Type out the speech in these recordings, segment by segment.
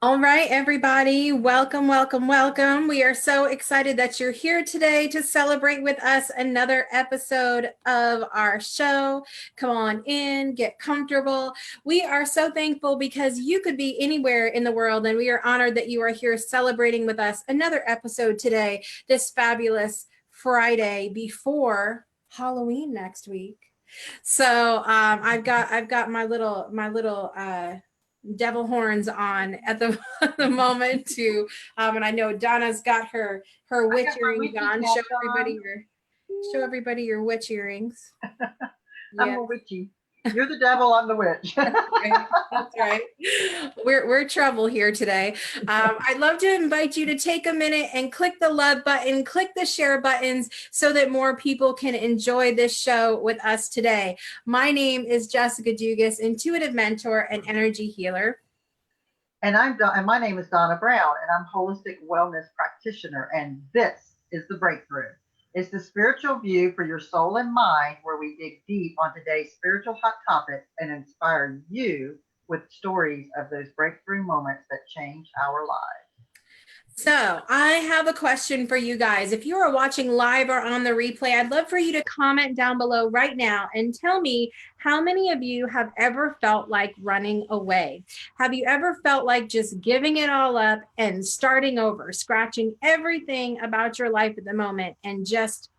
All right, everybody, welcome, welcome, welcome. We are so excited that you're here today to celebrate with us another episode of our show. Come on in, get comfortable. We are so thankful because you could be anywhere in the world, and we are honored that you are here celebrating with us another episode today, this fabulous Friday before Halloween next week. So I've got my little devil horns on at the the moment too, and I know Donna's got her I witch got my earrings witchy on. hat on. Show everybody your witch earrings. I'm Yeah. a witchy. You're the devil, I'm the witch. Right. That's right. We're trouble here today. I'd love to invite you to take a minute and click the love button, click the share buttons so that more people can enjoy this show with us today. My name is Jessica Dugas, intuitive mentor and energy healer. And my name is Donna Brown, and I'm holistic wellness practitioner. And this is the breakthrough. It's the spiritual view for your soul and mind, where we dig deep on today's spiritual hot topics and inspire you with stories of those breakthrough moments that change our lives. So I have a question for you guys. If you are watching live or on the replay, I'd love for you to comment down below right now and tell me how many of you have ever felt like running away. Have you ever felt like just giving it all up and starting over, scratching everything about your life at the moment and just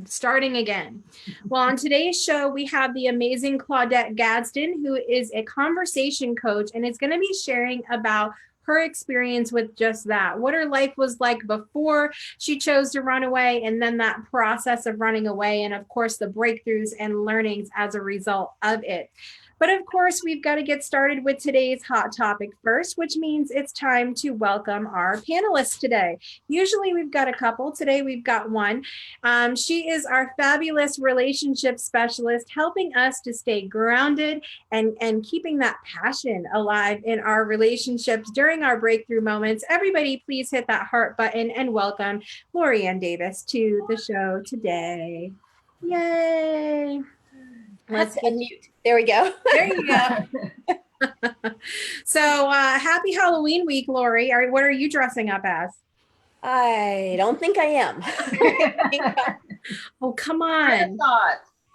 starting again? Well, on today's show, we have the amazing Claudette Gadsden, who is a conversation coach, and is going to be sharing about her experience with just that, what her life was like before she chose to run away, and then that process of running away, and of course, the breakthroughs and learnings as a result of it. But of course, we've got to get started with today's hot topic first, which means it's time to welcome our panelists today. Usually we've got a couple. Today we've got one. She is our fabulous relationship specialist, helping us to stay grounded and keeping that passion alive in our relationships during our breakthrough moments. Everybody, please hit that heart button and welcome Lorianne Davis to the show today. Yay! Let's unmute. There we go. There you go. So happy Halloween week, Lori. What are you dressing up as? I don't think I am. Oh, come on. Renaissance.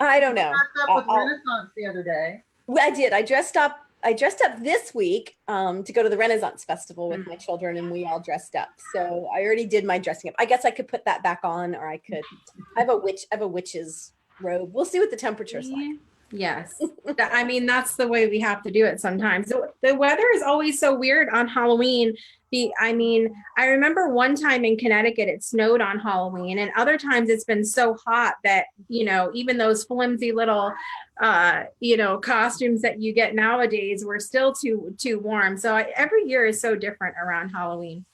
I don't know. I dressed up with Renaissance the other day. I did. I dressed up this week to go to the Renaissance Festival with my children, and we all dressed up. So I already did my dressing up. I guess I could put that back on, or I could. I have a witch's robe. We'll see what the temperature's like. Yes. I mean, that's the way we have to do it sometimes. The weather is always so weird on Halloween. I remember one time in Connecticut, it snowed on Halloween, and other times it's been so hot that, even those flimsy little, costumes that you get nowadays were still too warm. So every year is so different around Halloween.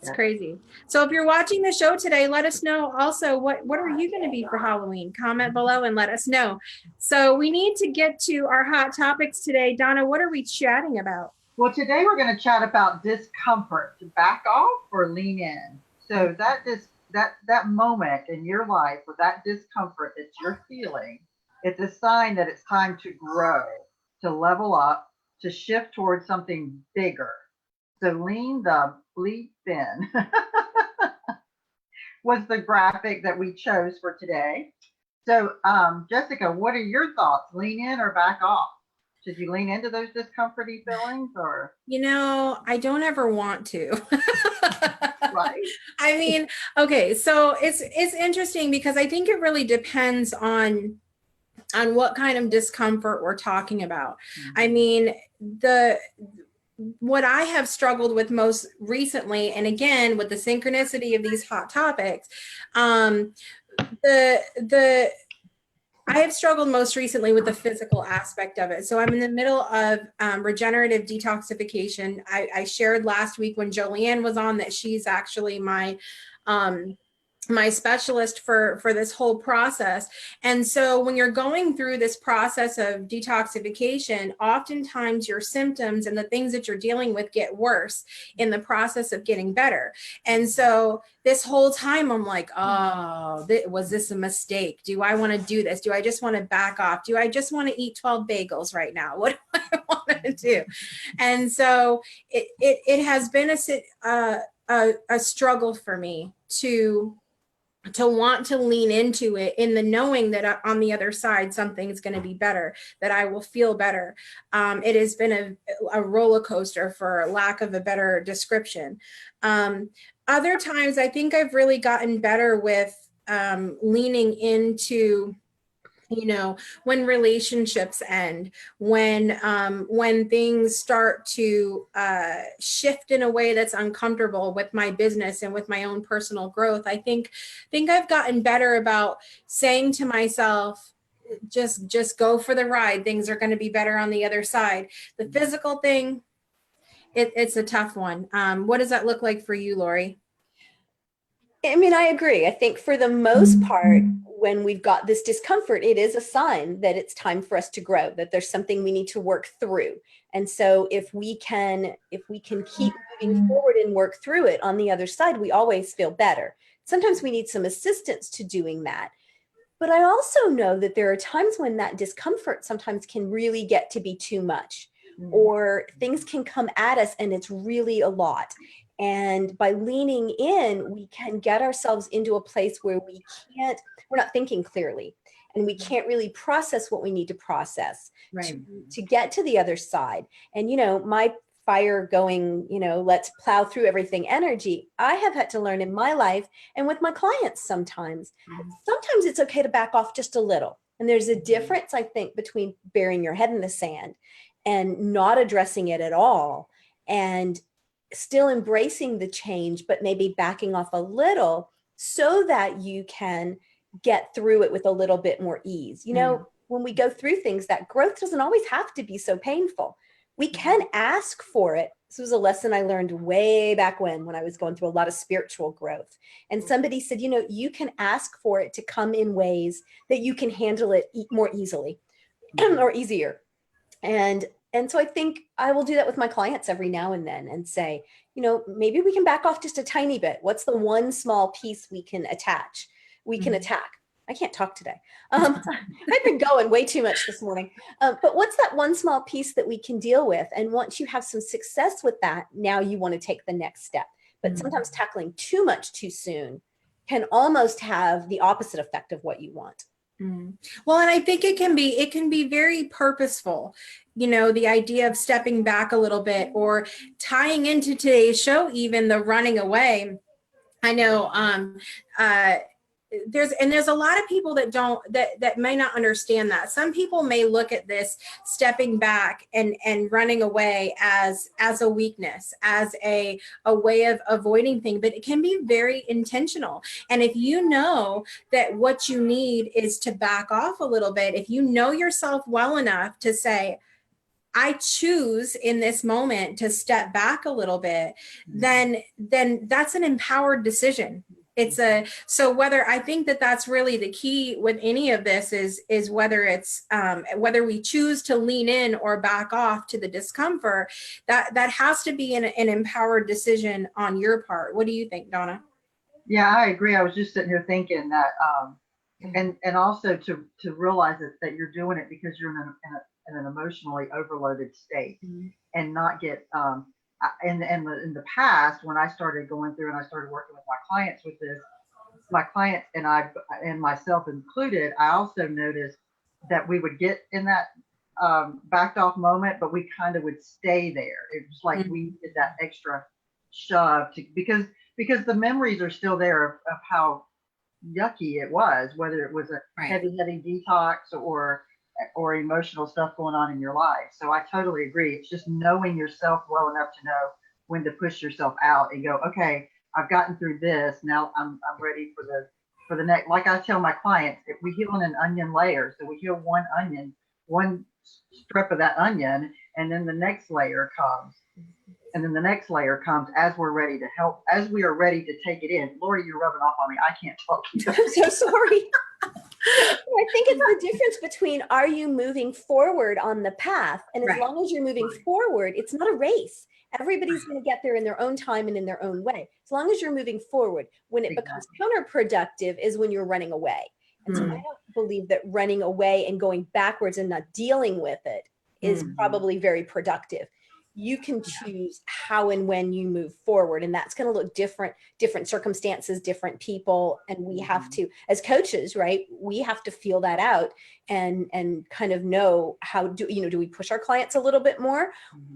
It's crazy. So if you're watching the show today, let us know also what are you going to be for Halloween? Comment below and let us know. So we need to get to our hot topics today. Donna, what are we chatting about? Well, today we're going to chat about discomfort, to back off or lean in. So that moment in your life with that discomfort that you're feeling, it's a sign that it's time to grow, to level up, to shift towards something bigger. So lean the bleed thin was the graphic that we chose for today. So Jessica, what are your thoughts? Lean in or back off? Should you lean into those discomforting feelings, or? I don't ever want to. Right. I mean, okay, so it's interesting because I think it really depends on what kind of discomfort we're talking about. Mm-hmm. I mean, what I have struggled with most recently, and again, with the synchronicity of these hot topics, I have struggled most recently with the physical aspect of it. So I'm in the middle of regenerative detoxification. I shared last week when Joleanne was on that she's actually my my specialist for this whole process. And so when you're going through this process of detoxification, oftentimes your symptoms and the things that you're dealing with get worse in the process of getting better. And so this whole time I'm like, oh, was this a mistake? Do I want to do this? Do I just want to back off? Do I just want to eat 12 bagels right now? What do I want to do? And so it has been a struggle for me to want to lean into it in the knowing that on the other side something's going to be better, that I will feel better. It has been a roller coaster, for lack of a better description. Other times I think I've really gotten better with leaning into, when relationships end, when things start to shift in a way that's uncomfortable with my business and with my own personal growth. I think I've gotten better about saying to myself, just go for the ride. Things are going to be better on the other side. The physical thing, it's a tough one. What does that look like for you, Lori? I mean, I agree. I think for the most part, when we've got this discomfort, it is a sign that it's time for us to grow, that there's something we need to work through. And so if we can keep moving forward and work through it, on the other side, we always feel better. Sometimes we need some assistance to doing that. But I also know that there are times when that discomfort sometimes can really get to be too much, or things can come at us and it's really a lot. And by leaning in, we can get ourselves into a place where we're not thinking clearly, and we can't really process what we need to process to get to the other side. And, my fire going, let's plow through everything energy, I have had to learn in my life and with my clients sometimes it's okay to back off just a little. And there's a difference, I think, between burying your head in the sand and not addressing it at all, and still embracing the change, but maybe backing off a little so that you can get through it with a little bit more ease. When we go through things, that growth doesn't always have to be so painful. We can ask for it. This was a lesson I learned way back when I was going through a lot of spiritual growth. And somebody said, you can ask for it to come in ways that you can handle it more easily or easier. And so I think I will do that with my clients every now and then and say, maybe we can back off just a tiny bit. What's the one small piece we can attack? I can't talk today. I've been going way too much this morning. But what's that one small piece that we can deal with? And once you have some success with that, now you want to take the next step. But sometimes tackling too much too soon can almost have the opposite effect of what you want. Well, and I think it can be very purposeful, the idea of stepping back a little bit, or tying into today's show, even the running away. I know there's a lot of people that may not understand that. Some people may look at this stepping back and running away as a weakness, as a way of avoiding things, but it can be very intentional. And if you know that what you need is to back off a little bit, if you know yourself well enough to say, I choose in this moment to step back a little bit, then that's an empowered decision. So whether, I think that's really the key with any of this is whether it's whether we choose to lean in or back off to the discomfort, that has to be an empowered decision on your part. What do you think, Donna? Yeah, I agree. I was just sitting here thinking that, and also to realize that you're doing it because you're in an emotionally overloaded state, and not get in the past, when I started going through and I started working with my clients with this, my clients and I, and myself included, I also noticed that we would get in that backed off moment, but we kind of would stay there. It was like we did that extra shove because the memories are still there of how yucky it was, whether it was a heavy detox or emotional stuff going on in your life. So I totally agree. It's just knowing yourself well enough to know when to push yourself out and go, okay, I've gotten through this. Now I'm ready for the next. Like I tell my clients, if we heal in an onion layer, so we heal one onion, one strip of that onion, and then the next layer comes. And then the next layer comes as we're ready to help, as we are ready to take it in. Lori, you're rubbing off on me. I can't talk to you. I'm so sorry. I think it's the difference between, are you moving forward on the path? And as Right. long as you're moving forward, it's not a race. Everybody's going to get there in their own time and in their own way. As long as you're moving forward, when it becomes counterproductive is when you're running away. And so I don't believe that running away and going backwards and not dealing with it is probably very productive. You can choose how and when you move forward, and that's going to look different circumstances, different people, and we have to, as coaches, right, we have to feel that out and kind of know how do we push our clients a little bit more,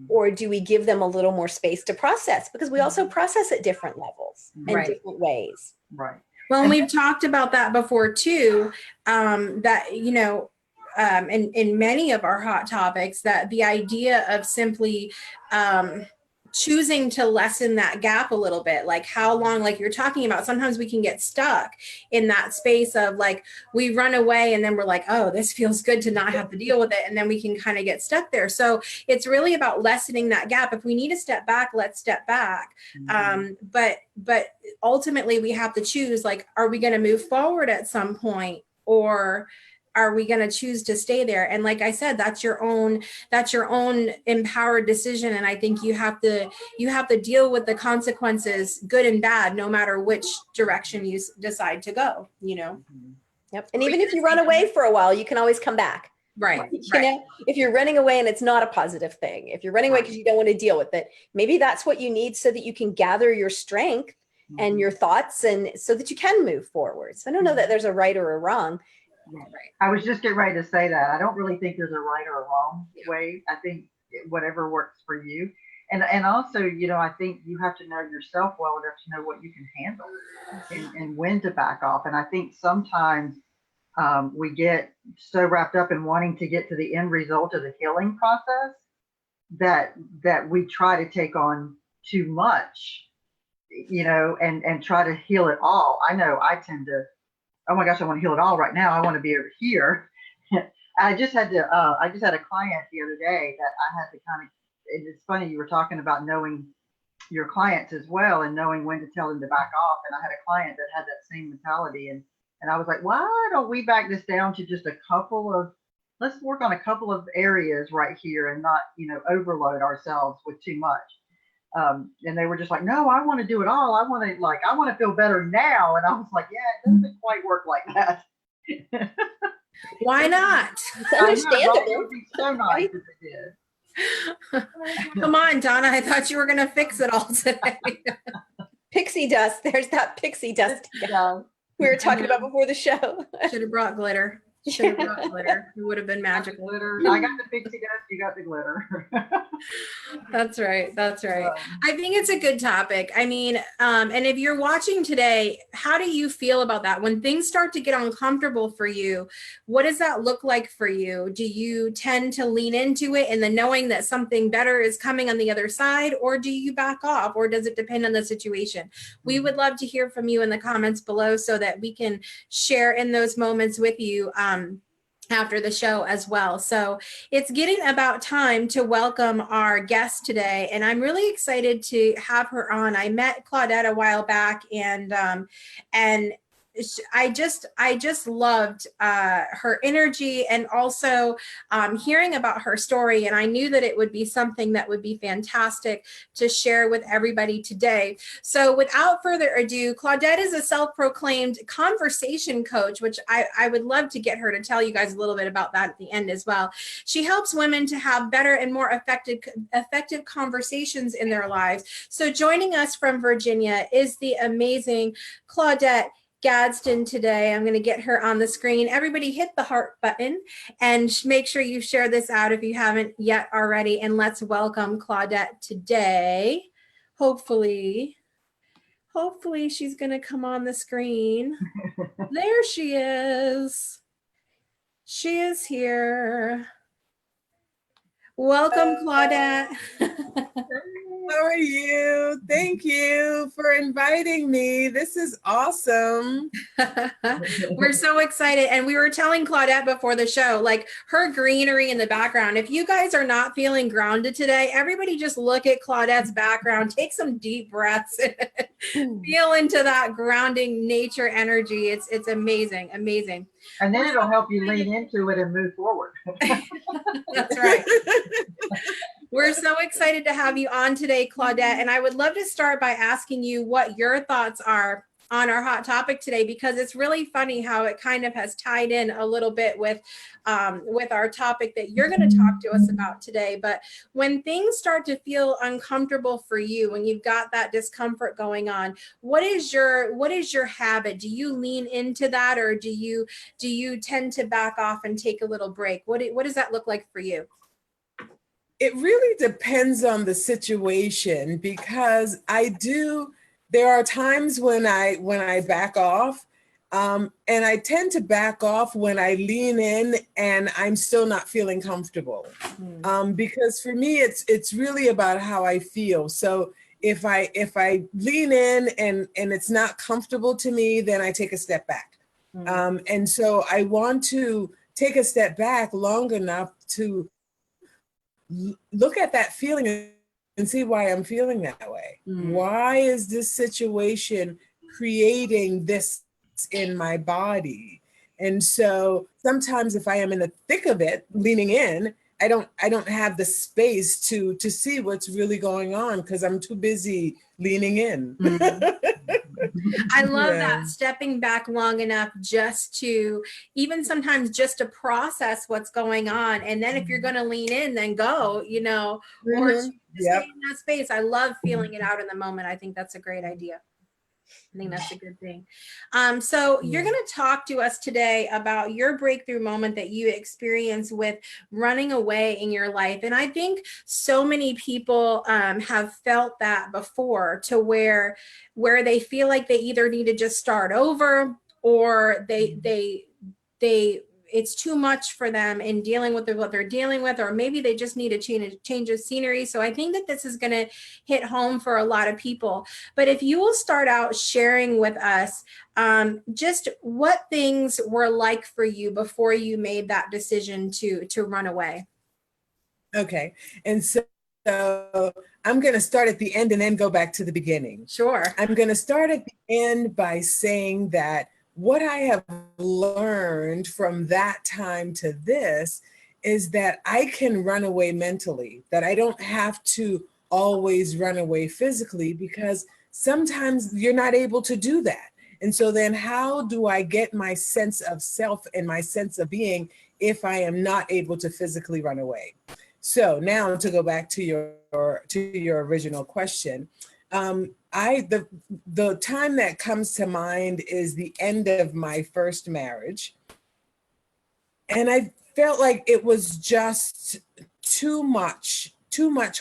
or do we give them a little more space to process, because we also process at different levels and different ways. Right. Well, and we've talked about that before too, that, in many of our hot topics, that the idea of simply choosing to lessen that gap a little bit, like how long, like you're talking about, sometimes we can get stuck in that space of like, we run away and then we're like, oh, this feels good to not have to deal with it. And then we can kind of get stuck there. So it's really about lessening that gap. If we need to step back, let's step back. But ultimately we have to choose, like, are we going to move forward at some point, or are we going to choose to stay there? And like I said, that's your own empowered decision. And I think you have to deal with the consequences, good and bad, no matter which direction you decide to go, Yep. And even if you run away for a while, you can always come back. Right. You know, if you're running away and it's not a positive thing, if you're running away because you don't want to deal with it, maybe that's what you need so that you can gather your strength and your thoughts, and so that you can move forward. So I don't know that there's a right or a wrong. Right. I was just getting ready to say that. I don't really think there's a right or a wrong way. I think whatever works for you. And also, I think you have to know yourself well enough to know what you can handle and when to back off. And I think sometimes we get so wrapped up in wanting to get to the end result of the healing process that we try to take on too much, and try to heal it all. I know I tend to, oh my gosh, I want to heal it all right now. I want to be over here. I just had a client the other day that I had to kind of, it's funny, you were talking about knowing your clients as well and knowing when to tell them to back off. And I had a client that had that same mentality. And I was like, why don't we back this down to just let's work on a couple of areas right here and not, overload ourselves with too much. And they were just like, no, I want to do it all. I want to feel better now. And I was like, yeah, it doesn't quite work like that. Why not? It's understandable. It would be so nice if it did. Come on, Donna. I thought you were going to fix it all today. Pixie dust. There's that pixie dust Yeah. we were talking about before the show. Should have brought glitter. Should have brought glitter. It would have been magical. Glitter. I got the pixie dust. You got the glitter. That's right. That's right. I think it's a good topic. I mean, and if you're watching today, how do you feel about that? When things start to get uncomfortable for you, what does that look like for you? Do you tend to lean into it and then knowing that something better is coming on the other side, or do you back off, or does it depend on the situation? We would love to hear from you in the comments below so that we can share in those moments with you after the show as well. So it's getting about time to welcome our guest today, and I'm really excited to have her on. I met Claudette a while back, and I just loved her energy, and also hearing about her story. And I knew that it would be something that would be fantastic to share with everybody today. So without further ado, Claudette is a self-proclaimed conversation coach, which I would love to get her to tell you guys a little bit about that at the end as well. She helps women to have better and more effective conversations in their lives. So joining us from Virginia is the amazing Claudette Gadsden today. I'm going to get her on the screen. Everybody hit the heart button and make sure you share this out if you haven't yet already. And let's welcome Claudette today. Hopefully she's going to come on the screen. There she is. She is here. Welcome, Claudette. How are you? Thank you for inviting me. This is awesome. We're so excited. And we were telling Claudette before the show, like her greenery in the background. If you guys are not feeling grounded today, everybody just look at Claudette's background, take some deep breaths, feel into that grounding nature energy. It's amazing, amazing. And then it'll help you lean into it and move forward. That's right. We're so excited to have you on today, Claudette. And I would love to start by asking you what your thoughts are on our hot topic today, because it's really funny how it kind of has tied in a little bit with our topic that you're going to talk to us about today. But when things start to feel uncomfortable for you, when you've got that discomfort going on, what is your habit? Do you lean into that, or do you tend to back off and take a little break? What does that look like for you? It really depends on the situation, because there are times when I back off, and I tend to back off when I lean in and I'm still not feeling comfortable. Because for me, it's really about how I feel. So if I lean in and it's not comfortable to me, then I take a step back. And so I want to take a step back long enough to look at that feeling and see why I'm feeling that way. Why is this situation creating this in my body? And so sometimes if I am in the thick of it, leaning in, I don't have the space to see what's really going on, because I'm too busy leaning in. I love that, stepping back long enough just to, even sometimes just to process what's going on. And then if you're going to lean in, then go, or to stay in that space. I love feeling it out in the moment. I think that's a great idea. I think that's a good thing. So you're going to talk to us today about your breakthrough moment that you experienced with running away in your life. And I think so many people have felt that before, to where they feel like they either need to just start over, or they it's too much for them in dealing with what they're dealing with, or maybe they just need a change of scenery. So I think that this is going to hit home for a lot of people. But if you will start out sharing with us just what things were like for you before you made that decision to run away. Okay. And so I'm going to start at the end and then go back to the beginning. Sure. I'm going to start at the end by saying that what I have learned from that time to this is that I can run away mentally, that I don't have to always run away physically, because sometimes you're not able to do that. And so then how do I get my sense of self and my sense of being if I am not able to physically run away? So now to go back to your original question, the time that comes to mind is the end of my first marriage. And I felt like it was just too much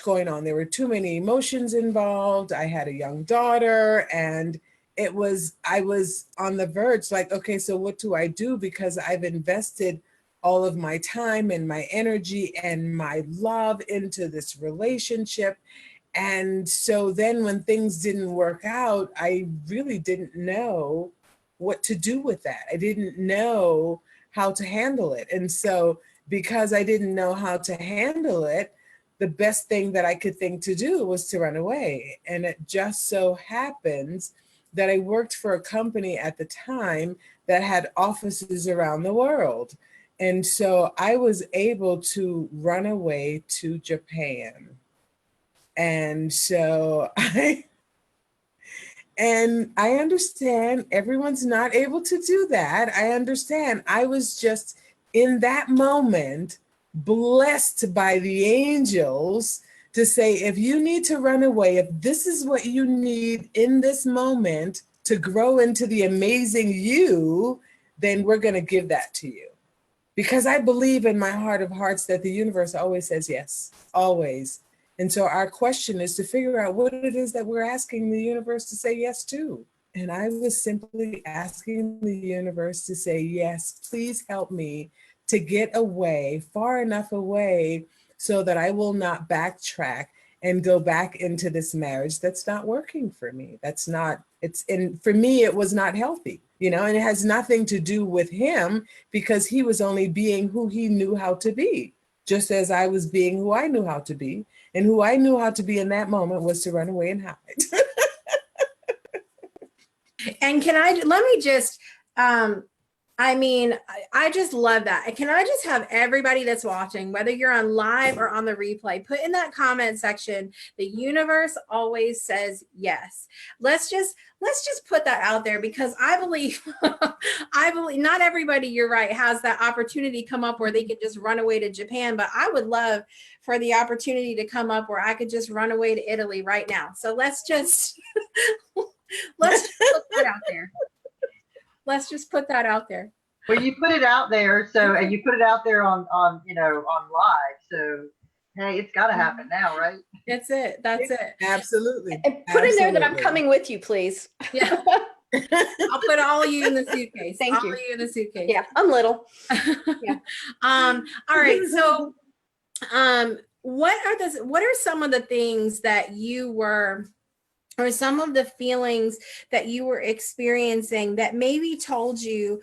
going on. There were too many emotions involved. I had a young daughter, and I was on the verge, like, okay, so what do I do? Because I've invested all of my time and my energy and my love into this relationship. And so then when things didn't work out, I really didn't know what to do with that. I didn't know how to handle it. And so because I didn't know how to handle it, the best thing that I could think to do was to run away. And it just so happens that I worked for a company at the time that had offices around the world. And so I was able to run away to Japan. And so I understand everyone's not able to do that. I understand. I was just in that moment blessed by the angels to say, if you need to run away, if this is what you need in this moment to grow into the amazing you, then we're going to give that to you. Because I believe in my heart of hearts that the universe always says yes, always. And so our question is to figure out what it is that we're asking the universe to say yes to. And I was simply asking the universe to say, yes, please help me to get away, far enough away so that I will not backtrack and go back into this marriage that's not working for me. That's not, and for me, it was not healthy, and it has nothing to do with him because he was only being who he knew how to be, just as I was being who I knew how to be. And who I knew how to be in that moment was to run away and hide. And let me just, I just love that. Can I just have everybody that's watching, whether you're on live or on the replay, put in that comment section, the universe always says yes. Let's just put that out there, because I believe, not everybody, you're right, has that opportunity come up where they could just run away to Japan, but I would love for the opportunity to come up where I could just run away to Italy right now. So let's just put that out there. Let's just put that out there. Well, you put it out there, so, and you put it out there on live. So, hey, it's got to happen now, right? That's it. That's it. Absolutely. And put in there that I'm Absolutely. coming with you, please. Yeah. I'll put all of you in the suitcase. Thank all you. of you in the suitcase. Yeah, I'm little. Yeah. All right. So, what are some of the things that you were, or some of the feelings that you were experiencing that maybe told you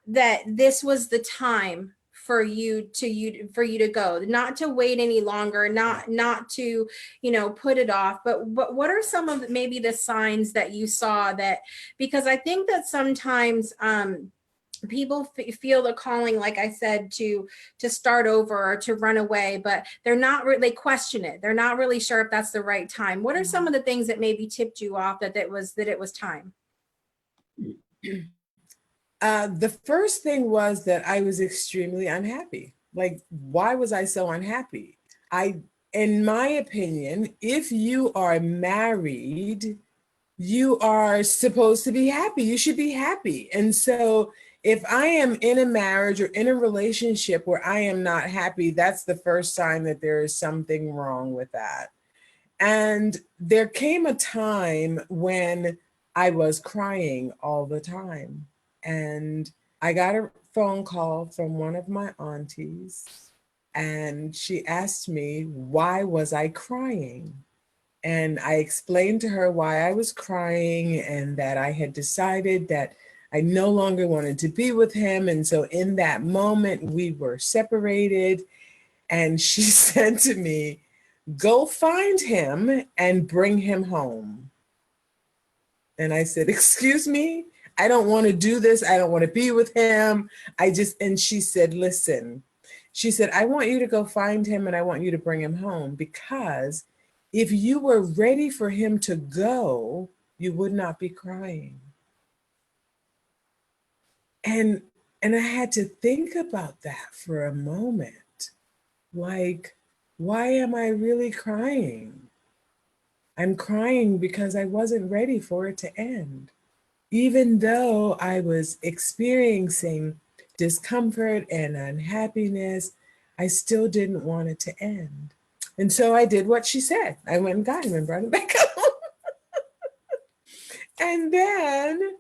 that this was the time for you to go, not to wait any longer, not to, put it off, but what are some of maybe the signs that you saw that, because I think that sometimes, people feel the calling, like I said, to start over or to run away, but they're not they question it. They're not really sure if that's the right time. What are some of the things that maybe tipped you off that it was time? The first thing was that I was extremely unhappy. Like, why was I so unhappy? In my opinion, if you are married, you are supposed to be happy. You should be happy. And so if I am in a marriage or in a relationship where I am not happy, that's the first sign that there is something wrong with that. And there came a time when I was crying all the time. And I got a phone call from one of my aunties, and she asked me, why was I crying? And I explained to her why I was crying and that I had decided that I no longer wanted to be with him. And so in that moment, we were separated. And she said to me, go find him and bring him home. And I said, excuse me, I don't want to do this. I don't want to be with him. And she said, listen, she said, I want you to go find him and I want you to bring him home, because if you were ready for him to go, you would not be crying. And I had to think about that for a moment. Like, why am I really crying? I'm crying because I wasn't ready for it to end. Even though I was experiencing discomfort and unhappiness, I still didn't want it to end. And so I did what she said. I went and got him and brought him back home. And then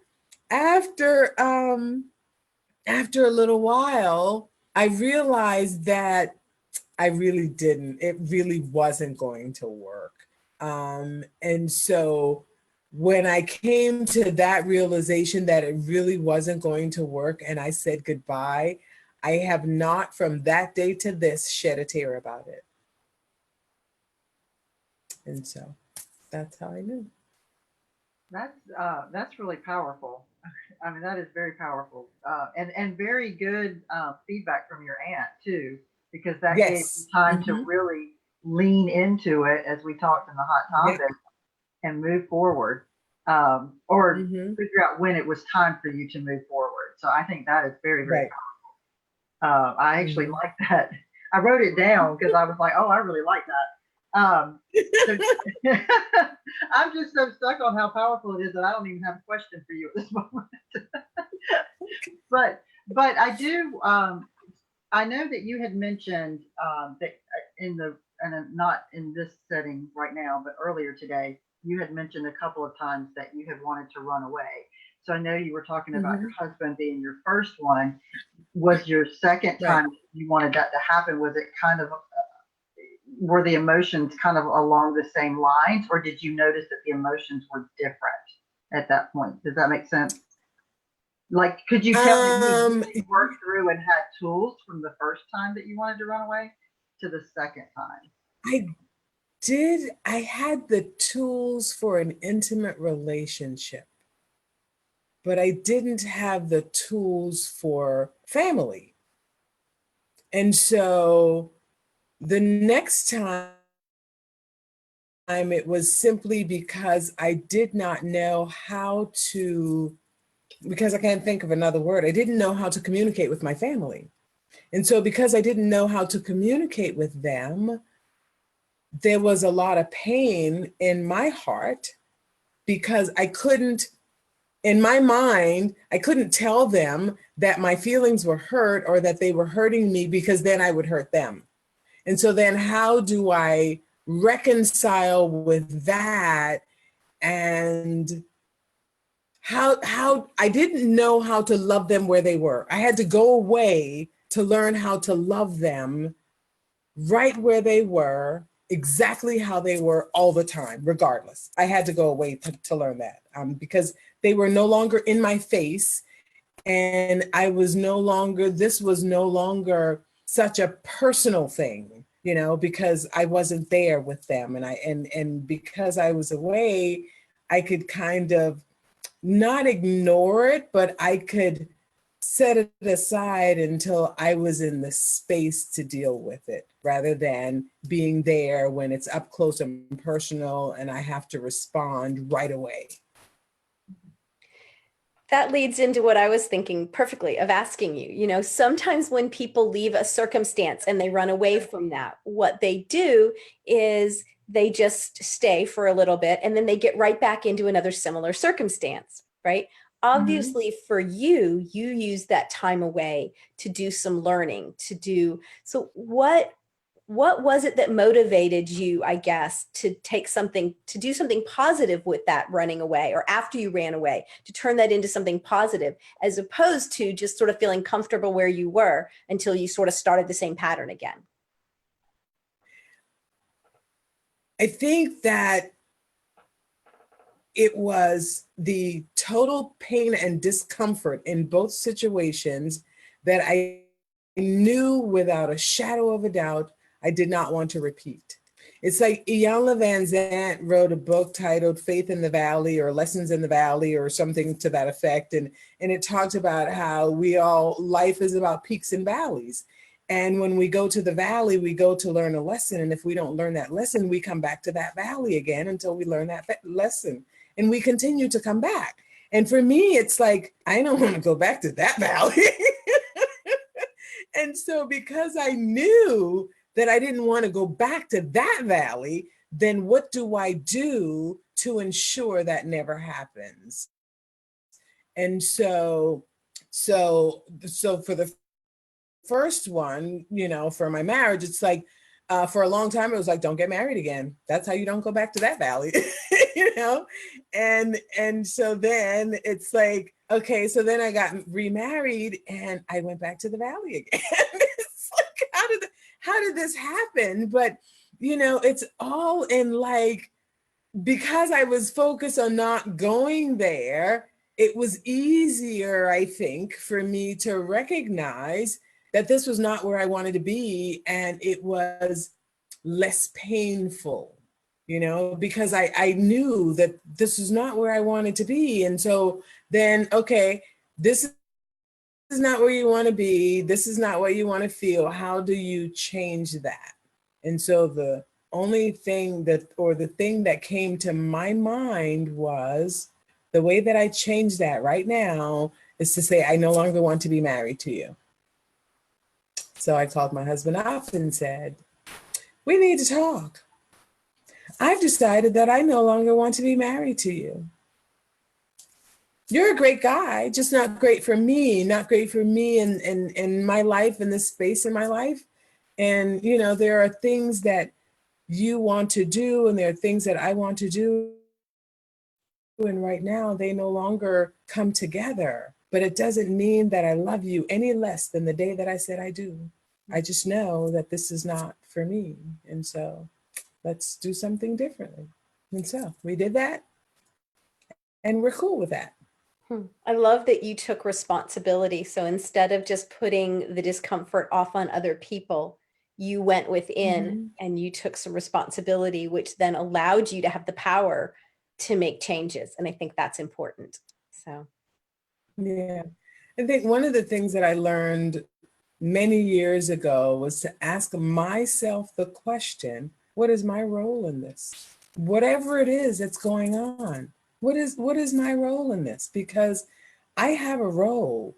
after a little while, I realized that it really wasn't going to work. And so when I came to that realization that it really wasn't going to work and I said goodbye, I have not from that day to this shed a tear about it. And so that's how I knew. That's really powerful. I mean, that is very powerful, and very good feedback from your aunt too, because that gave Yes. you time to really lean into it, as we talked in the hot topic, and move forward, or figure out when it was time for you to move forward. So I think that is very, very powerful. I actually like that. I wrote it down because I was like, oh, I really like that. So, I'm just so stuck on how powerful it is that I don't even have a question for you at this moment. but I do. I know that you had mentioned that not in this setting right now, but earlier today, you had mentioned a couple of times that you had wanted to run away. So I know you were talking about your husband being your first one. Was your second time you wanted that to happen? Was it kind of were the emotions kind of along the same lines, or did you notice that the emotions were different at that point? Does that make sense? Like, could you tell that Um, you worked through and had tools from the first time that you wanted to run away to the second time? I did, I had the tools for an intimate relationship, but I didn't have the tools for family. And so the next time it was simply because I did not know how to, because I can't think of another word, I didn't know how to communicate with my family. And so because I didn't know how to communicate with them, there was a lot of pain in my heart because I couldn't, in my mind, I couldn't tell them that my feelings were hurt or that they were hurting me, because then I would hurt them. And so then how do I reconcile with that? And how I didn't know how to love them where they were. I had to go away to learn how to love them right where they were, exactly how they were all the time, regardless. I had to go away to learn that, because they were no longer in my face. And this was no longer such a personal thing, because I wasn't there with them. And because I was away, I could kind of not ignore it, but I could set it aside until I was in the space to deal with it, rather than being there when it's up close and personal and I have to respond right away. That leads into what I was thinking perfectly of asking you. Sometimes when people leave a circumstance and they run away from that, what they do is they just stay for a little bit and then they get right back into another similar circumstance, right? Obviously, for you use that time away to do some learning, so what was it that motivated you, I guess, to do something positive with that running away, or after you ran away, to turn that into something positive, as opposed to just sort of feeling comfortable where you were until you sort of started the same pattern again? I think that it was the total pain and discomfort in both situations that I knew without a shadow of a doubt I did not want to repeat. It's like Iyanla Vanzant wrote a book titled Faith in the Valley, or Lessons in the Valley, or something to that effect. And it talked about how life is about peaks and valleys. And when we go to the valley, we go to learn a lesson. And if we don't learn that lesson, we come back to that valley again until we learn that lesson. And we continue to come back. And for me, it's like, I don't want to go back to that valley. And so because I knew that I didn't want to go back to that valley, then what do I do to ensure that never happens? And so for the first one, for my marriage, it's like, for a long time, it was like, don't get married again. That's how you don't go back to that valley, And so then it's like, okay, so then I got remarried and I went back to the valley again. It's like, how did this happen? But, it's all in, like, because I was focused on not going there, it was easier, I think, for me to recognize that this was not where I wanted to be, and it was less painful, because I knew that this is not where I wanted to be. And so then, okay, this is not where you want to be. This is not what you want to feel. How do you change that? And so the thing that came to my mind was, the way that I change that right now is to say, I no longer want to be married to you. So I called my husband up and said, we need to talk. I've decided that I no longer want to be married to you. You're a great guy, just not great for me in my life, in this space in my life. And, there are things that you want to do, and there are things that I want to do. And right now, they no longer come together. But it doesn't mean that I love you any less than the day that I said I do. I just know that this is not for me. And so let's do something differently. And so we did that, and we're cool with that. I love that you took responsibility. So instead of just putting the discomfort off on other people, you went within and you took some responsibility, which then allowed you to have the power to make changes. And I think that's important. So, Yeah. I think one of the things that I learned many years ago was to ask myself the question, what is my role in this? Whatever it is that's going on, what is my role in this? Because I have a role.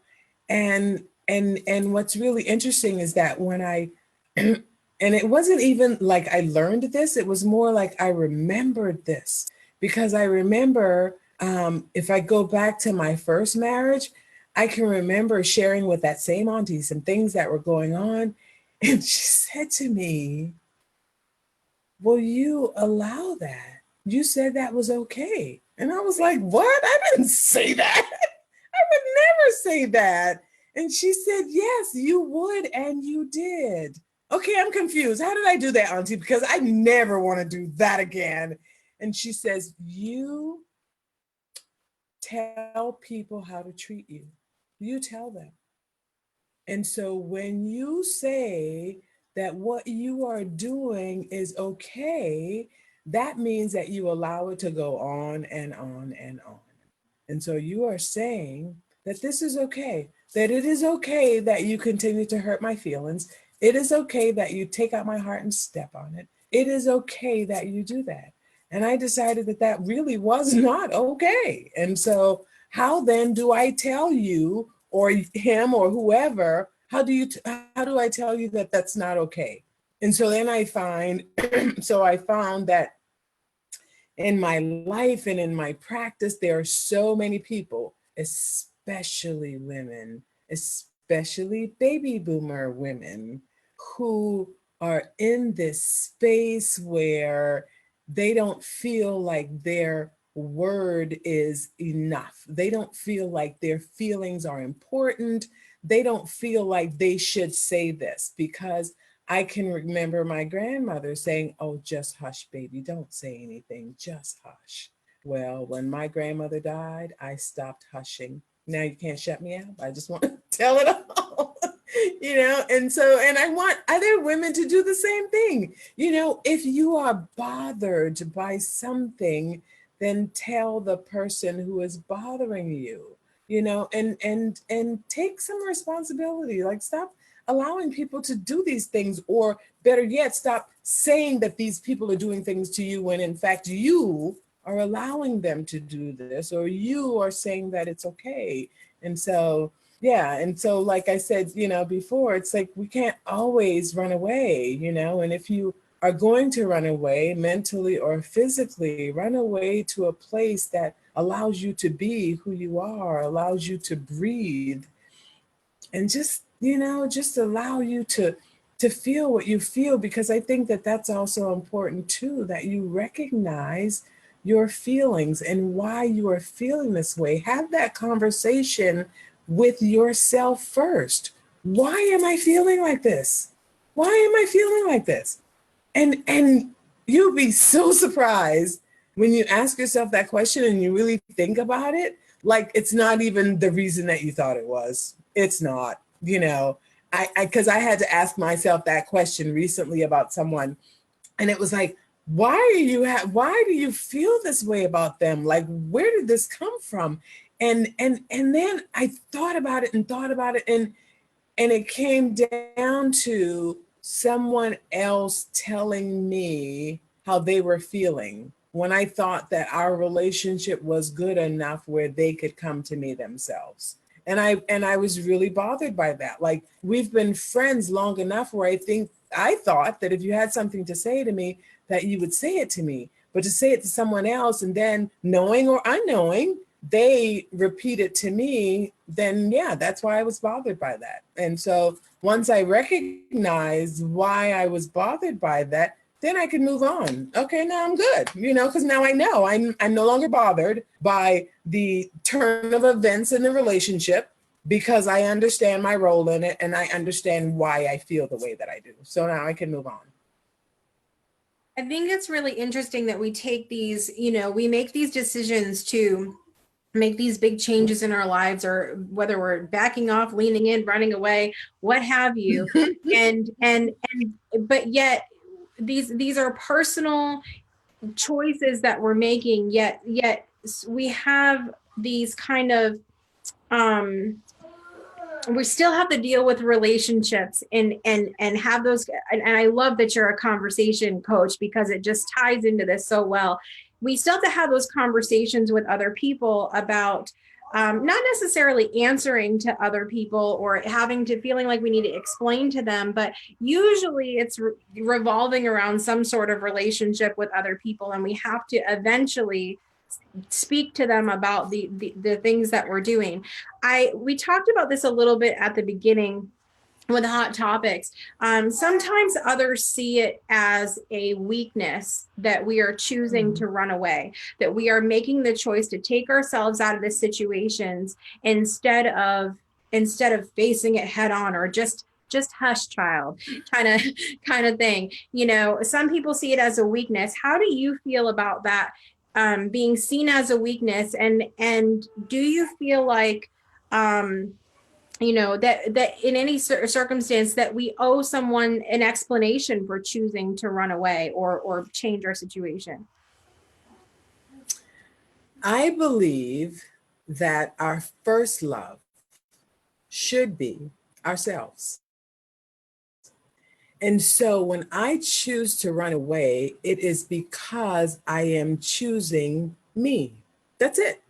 And what's really interesting is that when I and it wasn't even like I learned this, it was more like I remembered this. Because I remember if I go back to my first marriage, I can remember sharing with that same auntie some things that were going on. And she said to me, will you allow that? You said that was okay. And I was like, what? I didn't say that. I would never say that. And she said, yes, you would. And you did. Okay, I'm confused. How did I do that, auntie? Because I never want to do that again. And she says, you tell people how to treat you. You tell them. And so when you say that what you are doing is okay, that means that you allow it to go on and on and on. And so you are saying that this is okay, that it is okay that you continue to hurt my feelings. It is okay that you take out my heart and step on it. It is okay that you do that. And I decided that that really was not okay. And so how then do I tell you or him or whoever, how do I tell you that that's not okay? And so then I found that in my life and in my practice, there are so many people, especially women, especially baby boomer women, who are in this space where they don't feel like their word is enough. They don't feel like their feelings are important. They don't feel like they should say this, because I can remember my grandmother saying, oh, just hush, baby, don't say anything, just hush. Well, when my grandmother died, I stopped hushing. Now you can't shut me up. I just want to tell it all. And I want other women to do the same thing. If you are bothered by something, then tell the person who is bothering you, and take some responsibility. Like, stop allowing people to do these things, or better yet, stop saying that these people are doing things to you when in fact you are allowing them to do this, or you are saying that it's okay. And so, yeah. And so, like I said, before, it's like we can't always run away, and if you are going to run away mentally or physically, run away to a place that allows you to be who you are, allows you to breathe, and just allow you to feel what you feel, because I think that that's also important too, that you recognize your feelings and why you are feeling this way. Have that conversation with yourself first. Why am I feeling like this? Why am I feeling like this? And you'll be so surprised when you ask yourself that question and you really think about it, like it's not even the reason that you thought it was. It's not, because I had to ask myself that question recently about someone, and it was like, why do you feel this way about them? Like, where did this come from? And then I thought about it, and it came down to someone else telling me how they were feeling when I thought that our relationship was good enough where they could come to me themselves. And I was really bothered by that. Like, we've been friends long enough where I thought that if you had something to say to me, that you would say it to me. But to say it to someone else, and then knowing or unknowing, they repeat it to me, then yeah, that's why I was bothered by that. And so once I recognized why I was bothered by that, then I could move on. Okay, now I'm good, because now I know I'm no longer bothered by the turn of events in the relationship. because I understand my role in it and I understand why I feel the way that I do. So now I can move on. I think it's really interesting that we take these, we make these decisions to make these big changes in our lives, or whether we're backing off, leaning in, running away, what have you. But yet these are personal choices that we're making, yet we have these kind of we still have to deal with relationships and have those. And I love that you're a conversation coach, because it just ties into this so well. We still have to have those conversations with other people about not necessarily answering to other people or having to feeling like we need to explain to them, but usually it's revolving around some sort of relationship with other people, and we have to eventually speak to them about the things that we're doing. We talked about this a little bit at the beginning with Hot Topics. Sometimes others see it as a weakness that we are choosing to run away, that we are making the choice to take ourselves out of the situations instead of facing it head on, or just hush, child, kind of thing. Some people see it as a weakness. How do you feel about that? Being seen as a weakness, and do you feel like that in any circumstance that we owe someone an explanation for choosing to run away or change our situation? I believe that our first love should be ourselves. And so when I choose to run away, it is because I am choosing me. That's it.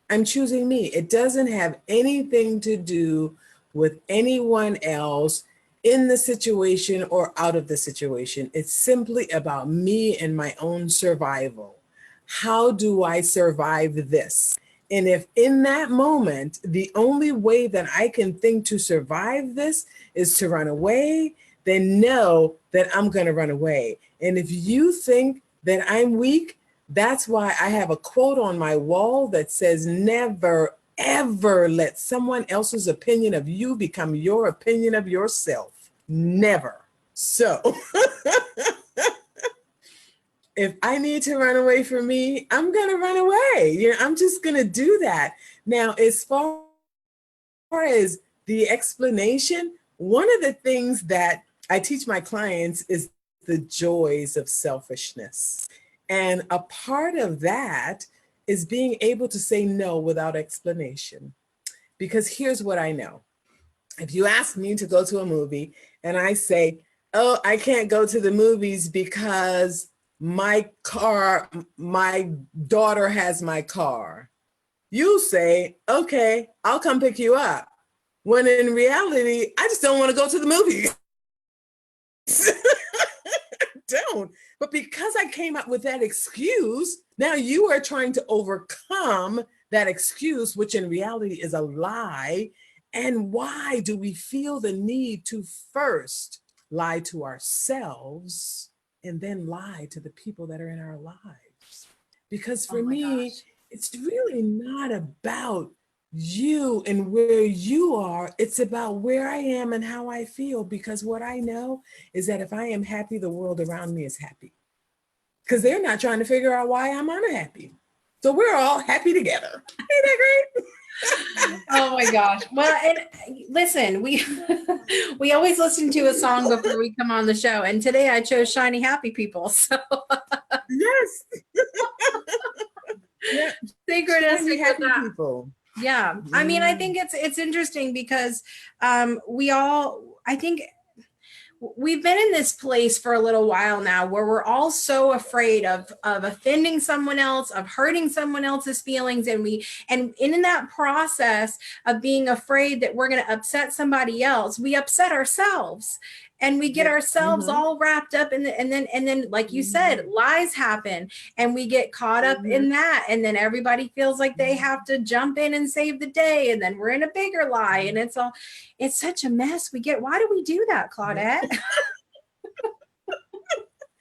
I'm choosing me. It doesn't have anything to do with anyone else in the situation or out of the situation. It's simply about me and my own survival. How do I survive this? And if in that moment, the only way that I can think to survive this is to run away, then know that I'm going to run away. And if you think that I'm weak, that's why I have a quote on my wall that says, never, ever let someone else's opinion of you become your opinion of yourself. Never. So if I need to run away from me, I'm going to run away. I'm just going to do that. Now, as far as the explanation, one of the things that I teach my clients is the joys of selfishness. And a part of that is being able to say no without explanation. Because here's what I know. If you ask me to go to a movie and I say, oh, I can't go to the movies because my daughter has my car. You say, okay, I'll come pick you up. When in reality, I just don't want to go to the movies. Don't. But because I came up with that excuse, now you are trying to overcome that excuse, which in reality is a lie. And why do we feel the need to first lie to ourselves and then lie to the people that are in our lives? Because for me, it's really not about you and where you are. It's about where I am and how I feel, because what I know is that if I am happy, the world around me is happy, because they're not trying to figure out why I'm unhappy. So we're all happy together. Ain't that great? Oh my gosh. Well, and listen, we always listen to a song before we come on the show, and today I chose Shiny Happy People. So yes. Yeah. Synchronistic Happy with that. people. Yeah. I mean, I think it's interesting because I think we've been in this place for a little while now where we're all so afraid of offending someone else, of hurting someone else's feelings. And in that process of being afraid that we're going to upset somebody else, we upset ourselves. And we get ourselves all wrapped up in and then, like you said, lies happen, and we get caught up in that. And then everybody feels like they have to jump in and save the day. And then we're in a bigger lie, and it's such a mess. Why do we do that, Claudette?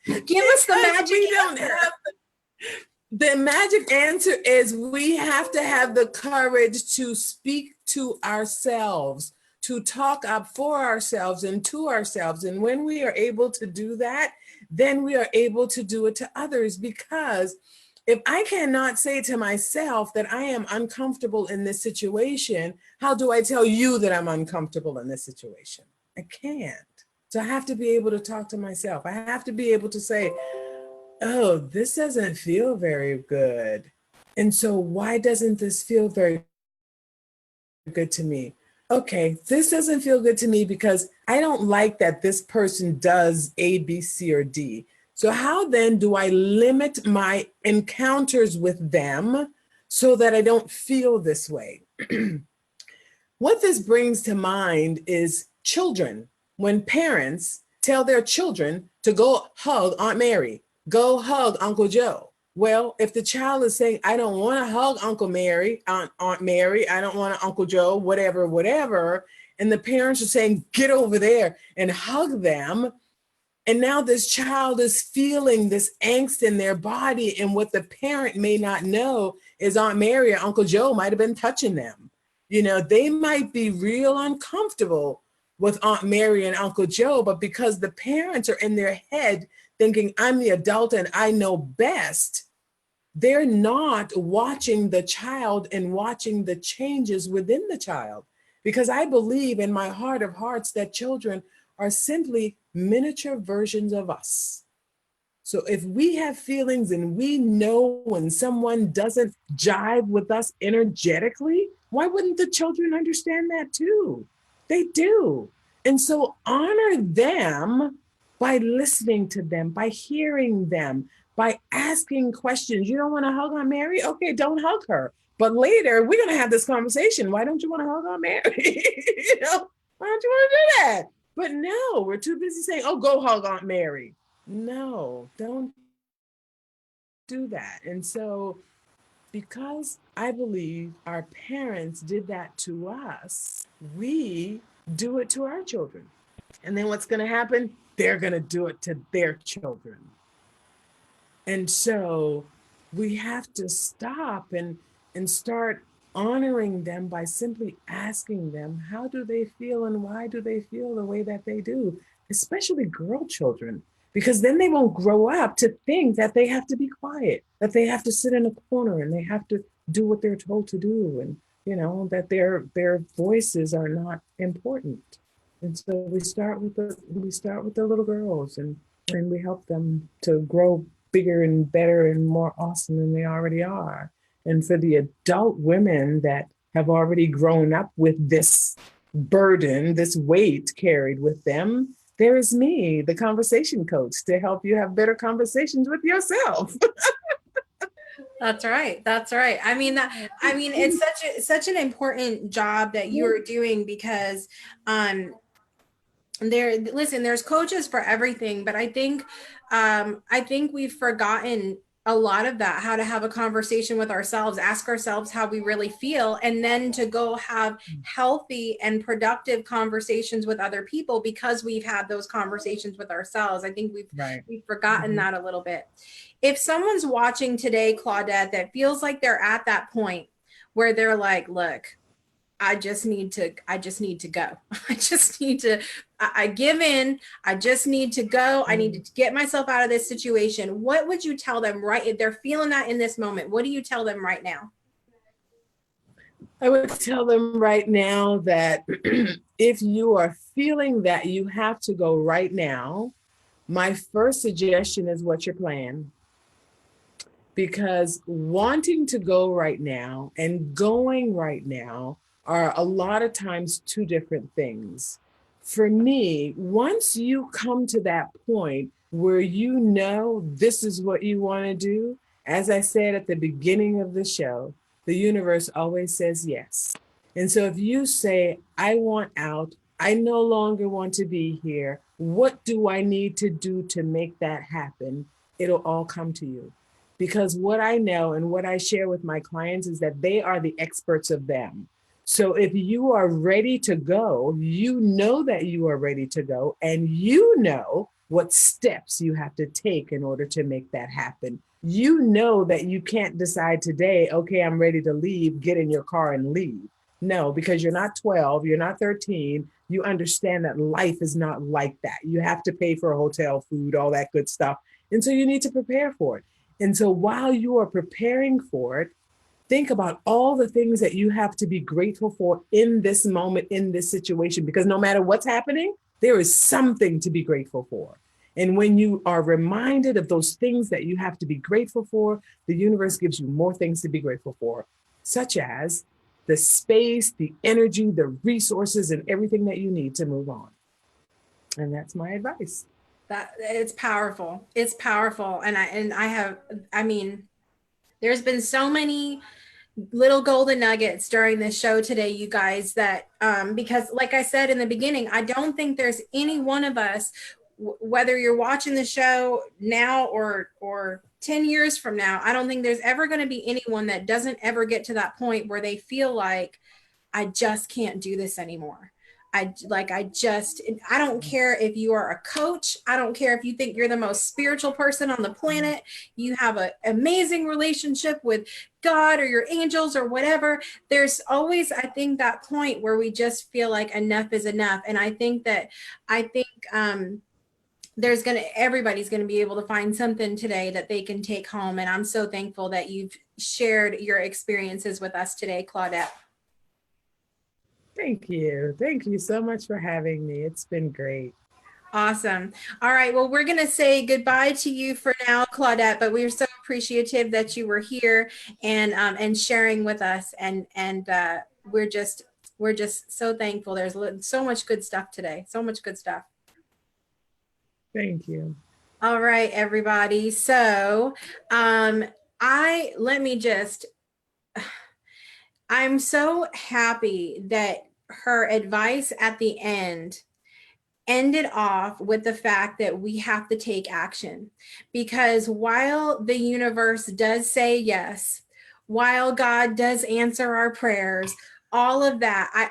Give us the magic. We don't have The magic answer is we have to have the courage to speak to ourselves, to talk up for ourselves and to ourselves. And when we are able to do that, then we are able to do it to others. Because if I cannot say to myself that I am uncomfortable in this situation, how do I tell you that I'm uncomfortable in this situation? I can't. So I have to be able to talk to myself. I have to be able to say, oh, this doesn't feel very good. And so why doesn't this feel very good to me? Okay, this doesn't feel good to me because I don't like that this person does A, B, C, or D. So how then do I limit my encounters with them so that I don't feel this way? What this brings to mind is children. When parents tell their children to go hug Aunt Mary, go hug Uncle Joe. Well, if the child is saying, I don't want to hug Uncle Mary, Aunt Mary, I don't want to Uncle Joe, whatever, and the parents are saying, get over there and hug them. And now this child is feeling this angst in their body. And what the parent may not know is Aunt Mary or Uncle Joe might have been touching them. You know, they might be real uncomfortable with Aunt Mary and Uncle Joe, but because the parents are in their head thinking I'm the adult and I know best, they're not watching the child and watching the changes within the child. Because I believe in my heart of hearts that children are simply miniature versions of us. So if we have feelings and we know when someone doesn't jive with us energetically, why wouldn't the children understand that too? They do. And so honor them by listening to them, by hearing them, by asking questions. You don't want to hug Aunt Mary? Okay, don't hug her. But later, we're going to have this conversation. Why don't you want to hug Aunt Mary? You know, why don't you want to do that? But no, we're too busy saying, oh, go hug Aunt Mary. No, don't do that. And so because I believe our parents did that to us, we do it to our children. And then what's going to happen? They're going to do it to their children. And so we have to stop and start honoring them by simply asking them, how do they feel and why do they feel the way that they do, especially girl children, because then they won't grow up to think that they have to be quiet, that they have to sit in a corner and they have to do what they're told to do, and you know that their voices are not important. And so we start with the little girls, and we help them to grow bigger and better and more awesome than they already are. And for the adult women that have already grown up with this burden, this weight carried with them, there is me, the conversation coach, to help you have better conversations with yourself. That's right. That's right. I mean, it's such an important job that you're doing, because there's coaches for everything, but I think we've forgotten a lot of that, how to have a conversation with ourselves, ask ourselves how we really feel, and then to go have healthy and productive conversations with other people because we've had those conversations with ourselves. I think we've forgotten that a little bit. If someone's watching today, Claudette, that feels like they're at that point where they're like, look, I just need to go. I give in. I just need to go. I need to get myself out of this situation. What would you tell them if they're feeling that in this moment? What do you tell them right now? I would tell them right now that if you are feeling that you have to go right now, my first suggestion is, what's your plan? Because wanting to go right now and going right now are a lot of times two different things. For me, once you come to that point where you know this is what you want to do, as I said at the beginning of the show, the universe always says yes. And so if you say, I want out, I no longer want to be here, what do I need to do to make that happen? It'll all come to you. Because what I know and what I share with my clients is that they are the experts of them. So if you are ready to go, you know that you are ready to go, and you know what steps you have to take in order to make that happen. you know that you can't decide today, okay, I'm ready to leave, get in your car and leave. No, because you're not 12, you're not 13. You understand that life is not like that. You have to pay for hotel, food, all that good stuff. And so you need to prepare for it. And so while you are preparing for it, think about all the things that you have to be grateful for in this moment, in this situation, because no matter what's happening, there is something to be grateful for. And when you are reminded of those things that you have to be grateful for, the universe gives you more things to be grateful for, such as the space, the energy, the resources, and everything that you need to move on. And that's my advice. That it's powerful. It's powerful. I mean, there's been so many little golden nuggets during this show today, you guys, that because like I said in the beginning, I don't think there's any one of us, whether you're watching the show now or 10 years from now, I don't think there's ever going to be anyone that doesn't ever get to that point where they feel like, I just can't do this anymore. I don't care if you are a coach. I don't care if you think you're the most spiritual person on the planet. You have an amazing relationship with God or your angels or whatever. There's always, I think, that point where we just feel like enough is enough. And I think everybody's going to be able to find something today that they can take home. And I'm so thankful that you've shared your experiences with us today, Claudette. Thank you. Thank you so much for having me. It's been great. Awesome. All right. Well, we're going to say goodbye to you for now, Claudette, but we're so appreciative that you were here and sharing with us. And we're just so thankful. There's so much good stuff today. So much good stuff. Thank you. All right, everybody. So I'm so happy that her advice at the end ended off with the fact that we have to take action, because while the universe does say yes, while God does answer our prayers, all of that, I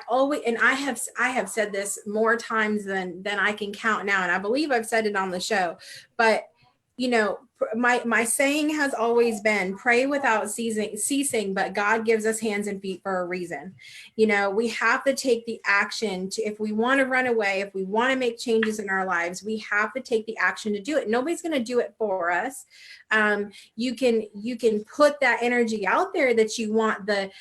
have said this more times than I can count now, and I believe I've said it on the show, but you know, my saying has always been, pray without ceasing, but God gives us hands and feet for a reason. You know, we have to take the action to, if we want to run away, if we want to make changes in our lives, we have to take the action to do it. Nobody's going to do it for us. You can put that energy out there that you want the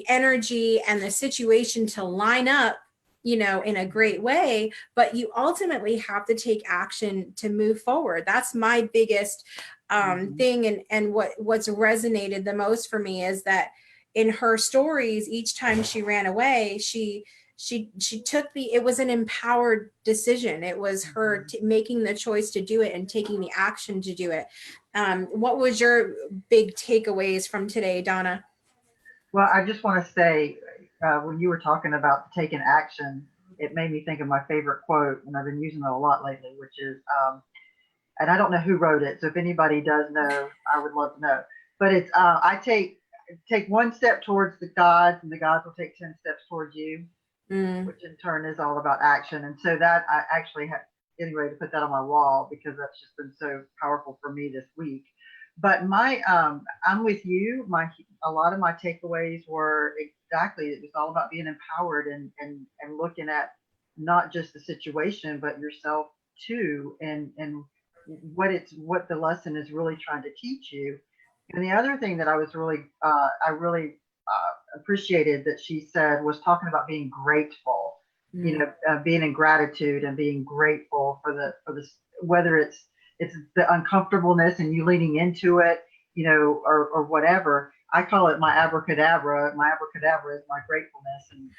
energy and the situation to line up, you know, in a great way, but you ultimately have to take action to move forward. That's my biggest thing. And what's resonated the most for me is that in her stories, each time she ran away, she took it was an empowered decision. It was her making the choice to do it and taking the action to do it. What was your big takeaways from today, Donna? Well, I just want to say, when you were talking about taking action, it made me think of my favorite quote, and I've been using it a lot lately, which is, and I don't know who wrote it, so if anybody does know, I would love to know. But it's, I take one step towards the gods, and the gods will take 10 steps towards you, which in turn is all about action. And so that I actually have getting ready to put that on my wall, because that's just been so powerful for me this week. But I'm with you. A lot of my takeaways were exactly, it was all about being empowered and looking at not just the situation, but yourself too, and what the lesson is really trying to teach you. And the other thing that I really appreciated that she said was talking about being grateful, you know, being in gratitude and being grateful for the whether it's the uncomfortableness and you leaning into it, you know, or whatever. I call it my abracadabra. My abracadabra is my gratefulness. And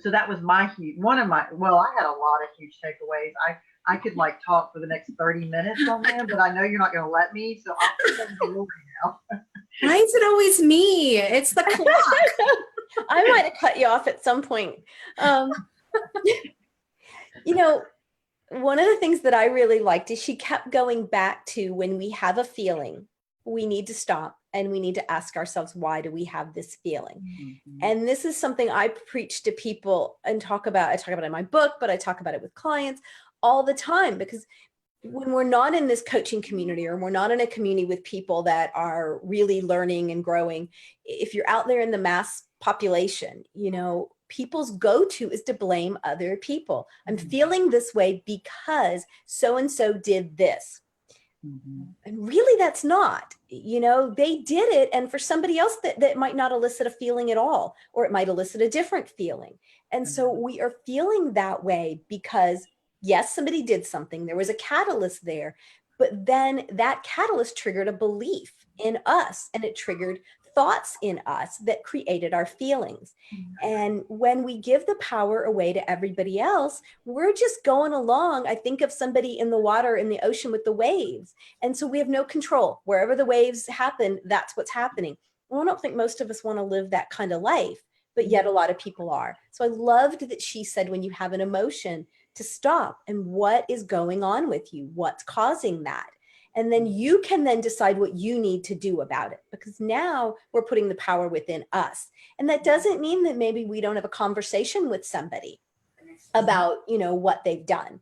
so that was I had a lot of huge takeaways. I could like talk for the next 30 minutes on them, but I know you're not going to let me. So I'll put them to you now. Why is it always me? It's the clock. I might have cut you off at some point. You know, one of the things that I really liked is she kept going back to, when we have a feeling, we need to stop and we need to ask ourselves, why do we have this feeling? Mm-hmm. And this is something I preach to people and talk about. I talk about it in my book, but I talk about it with clients all the time, because when we're not in this coaching community, or we're not in a community with people that are really learning and growing, if you're out there in the mass population, you know, people's go-to is to blame other people. I'm feeling this way because so-and-so did this. And really that's not, you know, they did it. And for somebody else that might not elicit a feeling at all, or it might elicit a different feeling. And so we are feeling that way because yes, somebody did something, there was a catalyst there, but then that catalyst triggered a belief in us, and it triggered thoughts in us that created our feelings. And when we give the power away to everybody else, we're just going along. I think of somebody in the water, in the ocean with the waves. And so we have no control. Wherever the waves happen, that's what's happening. Well, I don't think most of us want to live that kind of life, but yet a lot of people are. So I loved that she said, when you have an emotion, to stop and what is going on with you, what's causing that. And then you can then decide what you need to do about it, because now we're putting the power within us. And that doesn't mean that maybe we don't have a conversation with somebody about, you know, what they've done,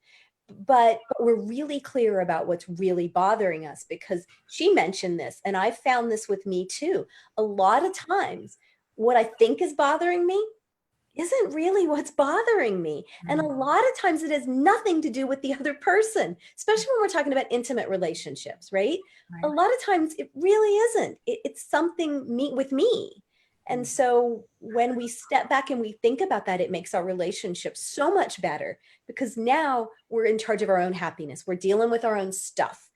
but we're really clear about what's really bothering us, because she mentioned this, and I found this with me too. A lot of times what I think is bothering me isn't really what's bothering me. And a lot of times it has nothing to do with the other person, especially when we're talking about intimate relationships, right? A lot of times it really isn't. It's something with me. And so when we step back and we think about that, it makes our relationship so much better, because now we're in charge of our own happiness. We're dealing with our own stuff.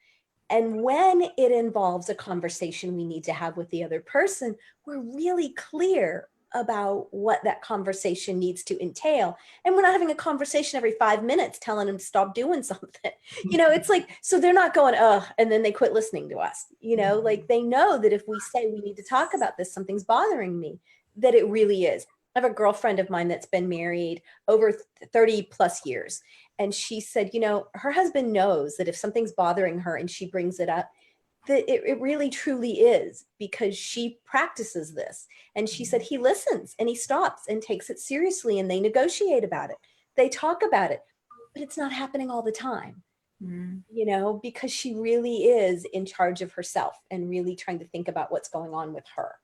And when it involves a conversation we need to have with the other person, we're really clear about what that conversation needs to entail. And we're not having a conversation every 5 minutes telling them to stop doing something. You know, it's like, so they're not going, and then they quit listening to us. You know, like they know that if we say we need to talk about this, something's bothering me, that it really is. I have a girlfriend of mine that's been married over 30 plus years. And she said, you know, her husband knows that if something's bothering her and she brings it up, that it really truly is, because she practices this. And she said he listens and he stops and takes it seriously, and they negotiate about it. They talk about it, but it's not happening all the time, you know, because she really is in charge of herself and really trying to think about what's going on with her.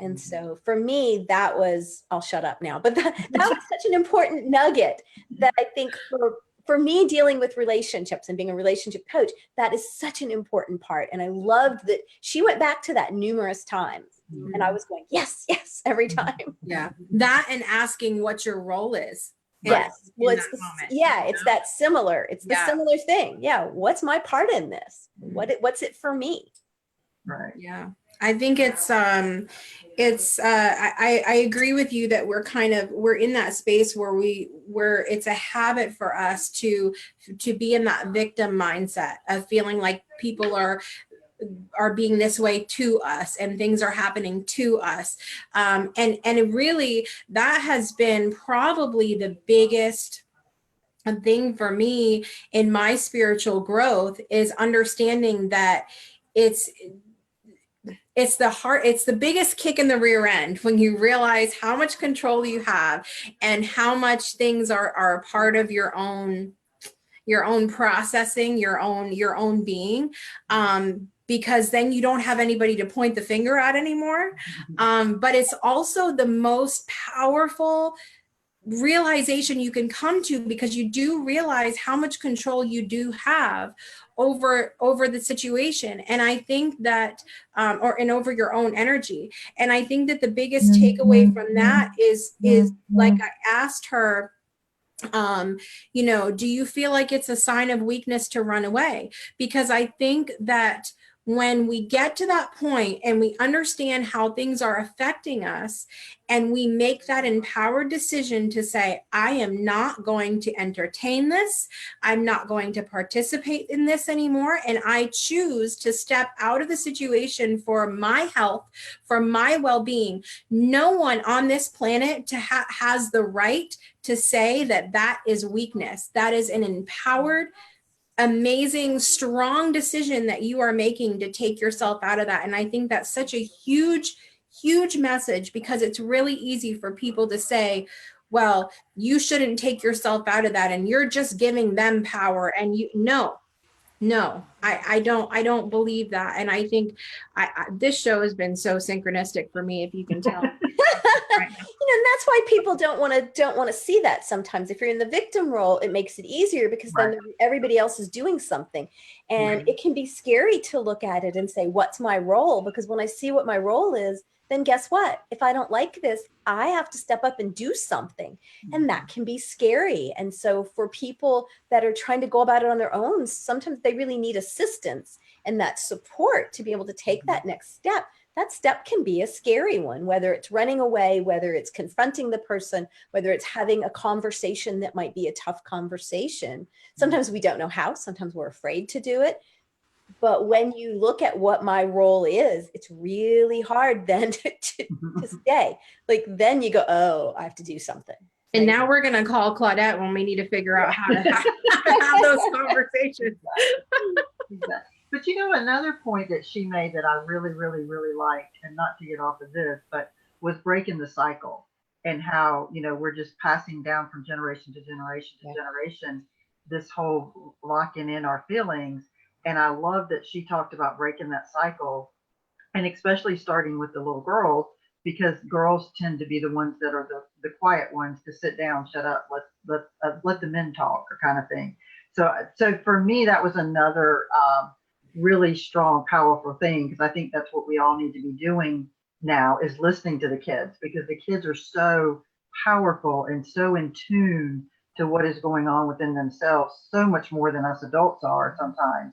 And so for me, that was, I'll shut up now, but that was such an important nugget that I think for me, dealing with relationships and being a relationship coach, that is such an important part. And I loved that she went back to that numerous times. And I was going, yes, yes, every time. Yeah. That, and asking what your role is. Yes. Well, it's that similar. It's the Yeah. similar thing. Yeah. What's my part in this? What's it for me? Right. Yeah. I think I agree with you that we're in that space where it's a habit for us to be in that victim mindset of feeling like people are being this way to us and things are happening to us. And it really, that has been probably the biggest thing for me in my spiritual growth, is understanding that it's the biggest kick in the rear end when you realize how much control you have and how much things are a part of your own processing, your own being. Because then you don't have anybody to point the finger at anymore. But it's also the most powerful realization you can come to, because you do realize how much control you do have over the situation. And I think that and over your own energy. And I think that the biggest takeaway from that is like I asked her, you know, do you feel like it's a sign of weakness to run away? Because I think that when we get to that point and we understand how things are affecting us, and we make that empowered decision to say, I am not going to entertain this, I'm not going to participate in this anymore, and I choose to step out of the situation for my health, for my well-being. No one on this planet has the right to say that is weakness. That is an empowered, amazing, strong decision that you are making to take yourself out of that. And I think that's such a huge message, because it's really easy for people to say, well, you shouldn't take yourself out of that and you're just giving them power. And no, No, I don't believe that. And I think this show has been so synchronistic for me, if you can tell. Right now. And that's why people don't want to see that sometimes. If you're in the victim role, it makes it easier because then everybody else is doing something. And it can be scary to look at it and say, what's my role? Because when I see what my role is, then guess what? If I don't like this, I have to step up and do something. And that can be scary. And so for people that are trying to go about it on their own, sometimes they really need assistance and that support to be able to take that next step. That step can be a scary one, whether it's running away, whether it's confronting the person, whether it's having a conversation that might be a tough conversation. Sometimes we don't know how, sometimes we're afraid to do it. But when you look at what my role is, it's really hard then to stay. Like then you go, oh, I have to do something. And now we're going to call Claudette when we need to figure out how to have those conversations. Exactly. But you know, another point that she made that I really, really, really liked, and not to get off of this, but was breaking the cycle and how, you know, we're just passing down from generation to generation to generation, this whole locking in our feelings. And I love that she talked about breaking that cycle, and especially starting with the little girls, because girls tend to be the ones that are the quiet ones to sit down, shut up, let the men talk, or kind of thing. So for me, that was another really strong, powerful thing, because I think that's what we all need to be doing now, is listening to the kids, because the kids are so powerful and so in tune to what is going on within themselves, so much more than us adults are sometimes.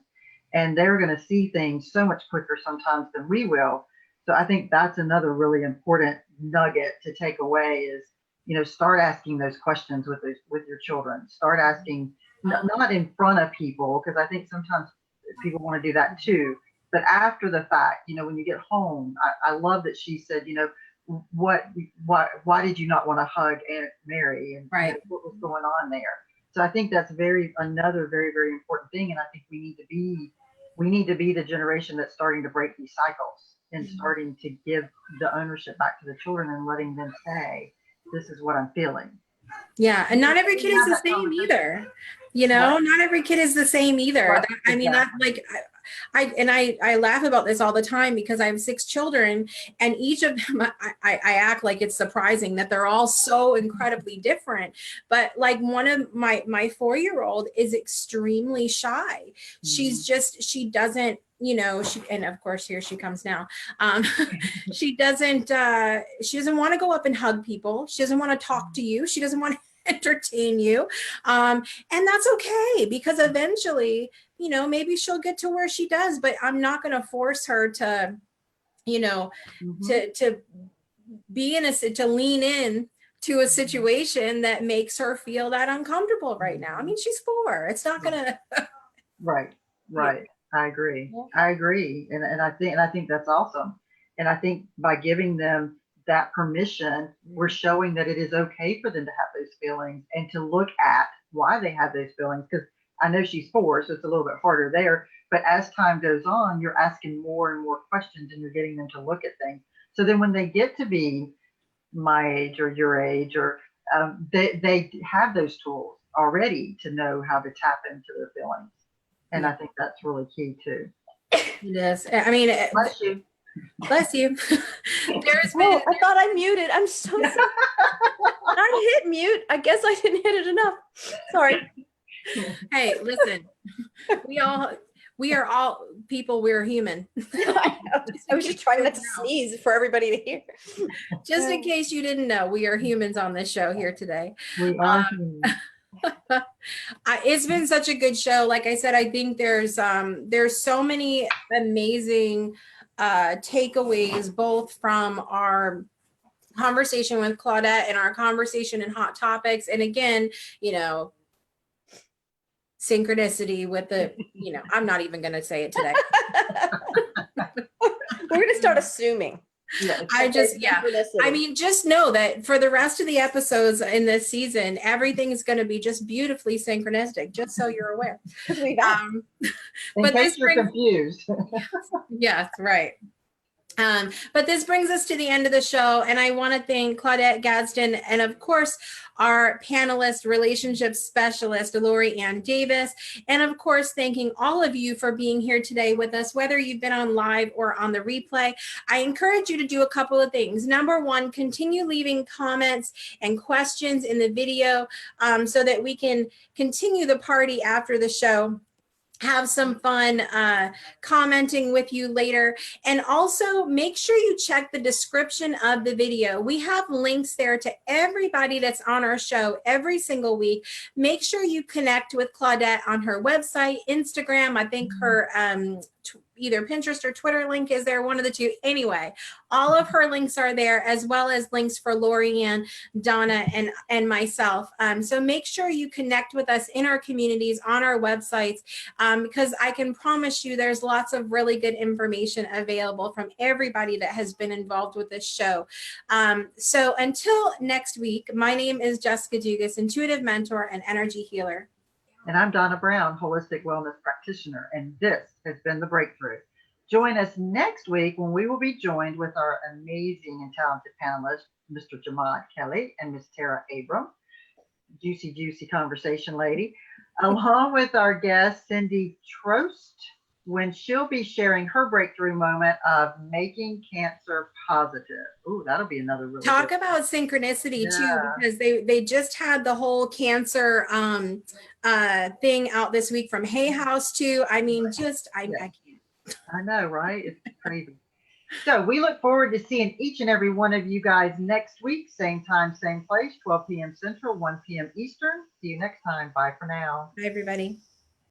And they're going to see things so much quicker sometimes than we will. So I think that's another really important nugget to take away is, you know, start asking those questions with your children. Start asking, not in front of people, because I think sometimes people want to do that too. But after the fact, you know, when you get home, I love that she said, you know, why did you not want to hug Aunt Mary, and you know, what was going on there? So I think that's another very, very important thing. And I think we need to be the generation that's starting to break these cycles and starting to give the ownership back to the children and letting them say, this is what I'm feeling. Yeah. And not every kid is the same either. You know, not every kid is the same either. Right. I mean, that like, I laugh about this all the time because I have 6 children, and each of them, I act like it's surprising that they're all so incredibly different. But like one of my 4-year-old is extremely shy. She's just, she doesn't, you know, and of course here she comes now. She doesn't want to go up and hug people. She doesn't want to talk to you. She doesn't want to entertain you. And that's okay, because eventually, you know, maybe she'll get to where she does, but I'm not going to force her to, you know, to be to lean in to a situation that makes her feel that uncomfortable right now. I mean, she's 4. It's not going to. Right. I agree. And I think that's awesome. And I think by giving them that permission, we're showing that it is okay for them to have those feelings and to look at why they have those feelings. Because I know she's 4, so it's a little bit harder there. But as time goes on, you're asking more and more questions, and you're getting them to look at things. So then when they get to be my age or your age, or they have those tools already to know how to tap into their feelings. And I think that's really key too. It is. I mean, Bless you. Bless you. There's been, I thought I muted. I'm so sorry. I hit mute. I guess I didn't hit it enough. Sorry. Hey, listen, we are all people. We're human. I was just trying not to sneeze for everybody to hear. Just in case you didn't know, we are humans on this show here today. We are human. It's been such a good show. Like I said, I think there's so many amazing takeaways, both from our conversation with Claudette and our conversation in Hot Topics. And again, you know, synchronicity with the, you know, I'm not even going to say it today. We're going to start assuming. I mean, just know that for the rest of the episodes in this season, everything is going to be just beautifully synchronistic, just so you're aware. In case you're confused. Yes, right. But this brings us to the end of the show, and I want to thank Claudette Gadsden and, of course, our panelist, relationship specialist, Lori Ann Davis, and, of course, thanking all of you for being here today with us, whether you've been on live or on the replay. I encourage you to do a couple of things. Number one, continue leaving comments and questions in the video so that we can continue the party after the show. Have some fun commenting with you later. And also make sure you check the description of the video. We have links there to everybody that's on our show every single week. Make sure you connect with Claudette on her website, Instagram. I think her either Pinterest or Twitter link is there, one of the two. Anyway, all of her links are there, as well as links for Lori Ann, Donna, and myself. So make sure you connect with us in our communities, on our websites, because I can promise you there's lots of really good information available from everybody that has been involved with this show. So until next week, my name is Jessica Dugas, intuitive mentor and energy healer. And I'm Donna Brown, holistic wellness practitioner, and this has been The Breakthrough. Join us next week when we will be joined with our amazing and talented panelists, Mr. Jamad Kelly and Ms. Tara Abram, juicy conversation lady, along with our guest, Cindy Trost, when she'll be sharing her breakthrough moment of making cancer positive. Ooh, that'll be another really Talk good about synchronicity too, Yeah. because they just had the whole cancer thing out this week from Hay House too. I mean, just I can't. I know, right? It's crazy. So we look forward to seeing each and every one of you guys next week, same time, same place, 12 p.m. Central, 1 p.m. Eastern. See you next time. Bye for now. Bye, everybody.